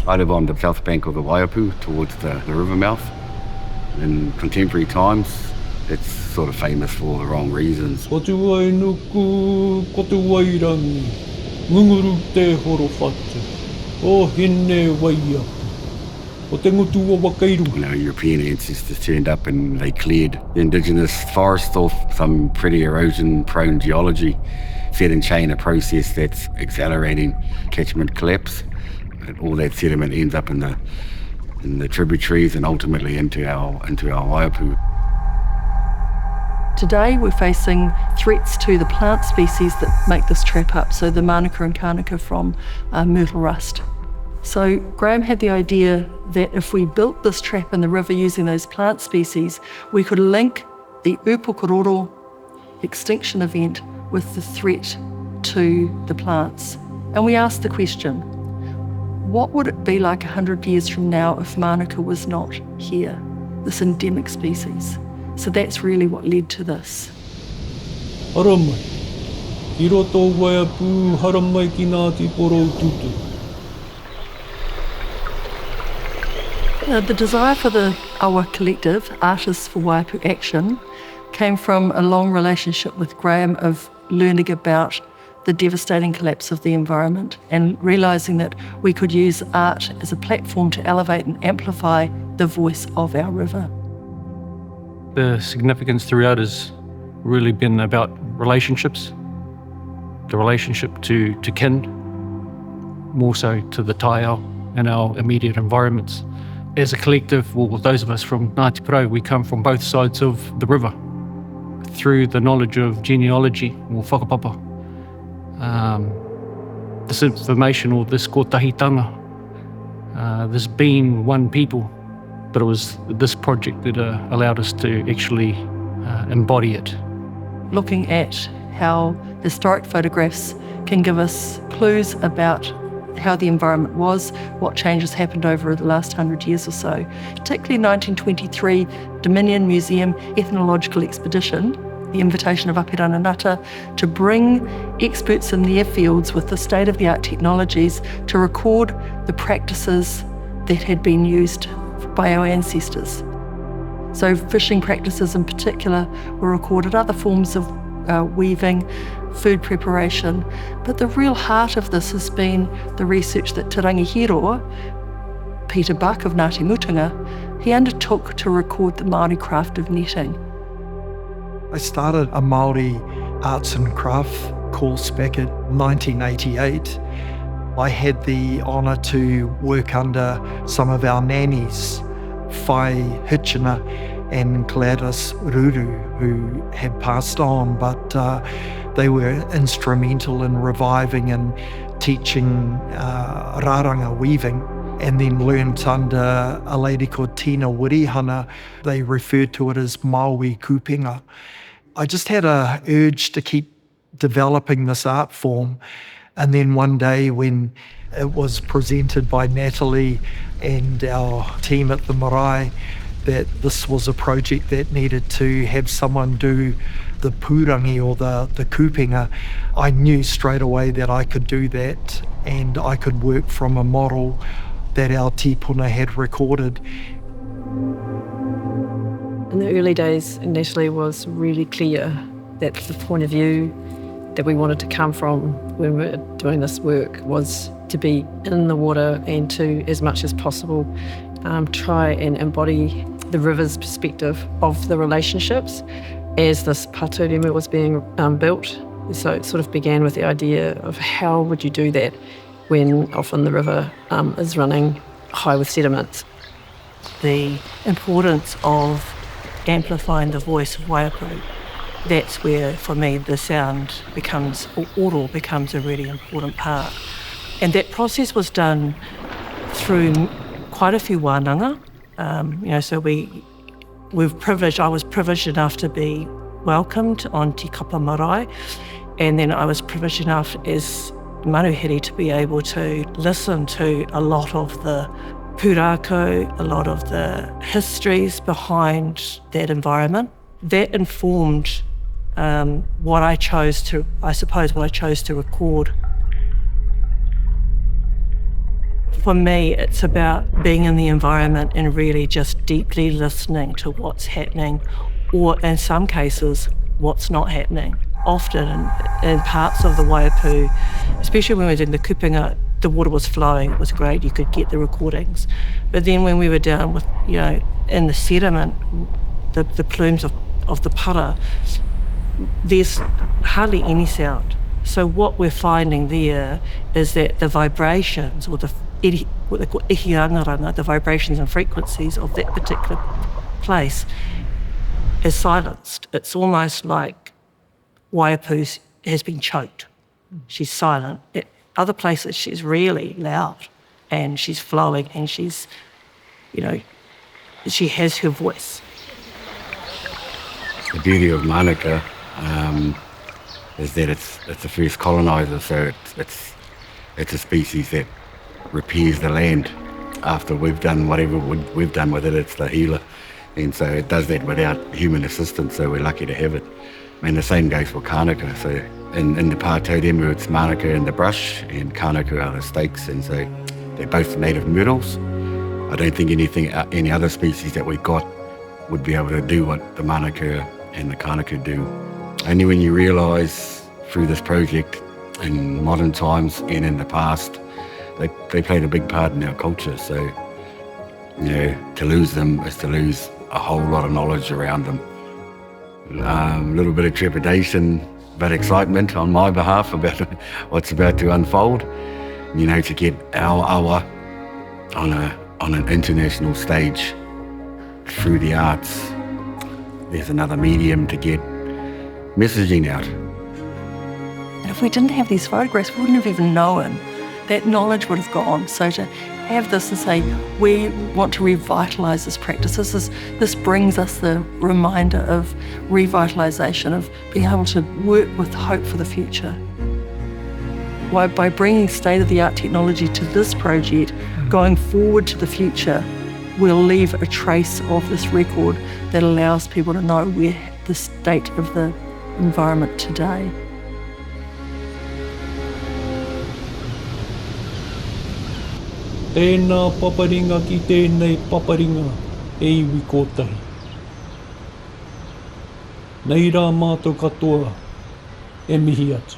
I live on the south bank of the Waiapu towards the river mouth. In contemporary times, it's sort of famous for the wrong reasons. Ko te wainuku, ko te wairangi, ngunguru te horowhatu, o hene waiapu, o te ngutu o whakairo. You know, European ancestors turned up and they cleared the indigenous forest off some pretty erosion-prone geology, set in chain a process that's accelerating catchment collapse. And all that sediment ends up in the tributaries and ultimately into our Waiapu. Today we're facing threats to the plant species that make this trap up, so the Mānuka and Kānuka from myrtle rust. So Graeme had the idea that if we built this trap in the river using those plant species, we could link the Upukororo extinction event with the threat to the plants. And we asked the question, what would it be like 100 years from now if Mānuka was not here, this endemic species? So that's really what led to this. Haramai, ki roto Waiapu, haramai ki Ngāti Porou tutu. The desire for the Awa Collective, Artists for Waiapu Action, came from a long relationship with Graeme of learning about the devastating collapse of the environment and realising that we could use art as a platform to elevate and amplify the voice of our river. The significance throughout has really been about relationships, the relationship to kin, more so to the taiao and our immediate environments. As a collective, well, those of us from Ngāti Porou, we come from both sides of the river. Through the knowledge of genealogy or whakapapa, this information or this kotahitanga, this being one people, but it was this project that allowed us to actually embody it. Looking at how historic photographs can give us clues about how the environment was, what changes happened over the last 100 years or so. Particularly 1923 Dominion Museum Ethnological Expedition, the invitation of Apirananata to bring experts in their fields with the state-of-the-art technologies to record the practices that had been used by our ancestors. So fishing practices in particular were recorded, other forms of weaving, food preparation, but the real heart of this has been the research that Te Rangihiro, Peter Buck of Ngāti Mutunga, he undertook to record the Māori craft of netting. I started a Māori arts and craft course back in 1988. I had the honour to work under some of our nannies, Whai Hitchina and Gladys Ruru, who had passed on, but they were instrumental in reviving and teaching rāranga weaving, and then learnt under a lady called Tina Wirihana. They referred to it as Maui kupenga. I just had an urge to keep developing this art form, and then one day when it was presented by Natalie and our team at the Marae that this was a project that needed to have someone do the pūrangi or the kupenga, I knew straight away that I could do that and I could work from a model that our tipuna had recorded. In the early days, Natalie was really clear that the point of view that we wanted to come from when we were doing this work was to be in the water and to, as much as possible, try and embody the river's perspective of the relationships as this pāturimu was being built. So it sort of began with the idea of how would you do that when often the river is running high with sediments. The importance of amplifying the voice of Waiapu, that's where, for me, the sound becomes, or oro becomes a really important part. And that process was done through quite a few wānanga. So I was privileged enough to be welcomed on Tīkapa Marae, and then I was privileged enough as manuhiri to be able to listen to a lot of the pūrākau, a lot of the histories behind that environment. That informed what I chose to record. For me, it's about being in the environment and really just deeply listening to what's happening, or in some cases, what's not happening. Often in parts of the Waiapu, especially when we were doing the kupenga, the water was flowing, it was great, you could get the recordings. But then when we were down with, in the sediment, the plumes of the para, there's hardly any sound. So what we're finding there is that the vibrations, or what they call ihiangaranga, the vibrations and frequencies of that particular place, is silenced. It's almost like Waiapu has been choked. She's silent. Other places she's really loud and she's flowing and she's, she has her voice. The beauty of Mānuka is that it's the first coloniser, so it's a species that repairs the land after we've done whatever we've done with it. It's the healer, and so it does that without human assistance, so we're lucky to have it. And the same goes for Kānuka. So in the Pātou demo, it's Mānuka and the brush, and Kānuka are the stakes, and so they're both native myrtles. I don't think any other species that we got would be able to do what the Mānuka and the Kānuka do. Only when you realise through this project, in modern times and in the past, they played a big part in our culture. So, to lose them is to lose a whole lot of knowledge around them. A little bit of trepidation, but excitement on my behalf about what's about to unfold. To get our awa on an international stage through the arts. There's another medium to get messaging out. And if we didn't have these photographs, we wouldn't have even known. That knowledge would have gone. So to have this and say, we want to revitalise this practice, this brings us the reminder of revitalisation, of being able to work with hope for the future. By bringing state-of-the-art technology to this project, going forward to the future, we'll leave a trace of this record that allows people to know where the state of the environment today. Tēnā paparinga ki tēnei paparinga e iwi kōtahi. Nei rā mātou katoa e mihi atu.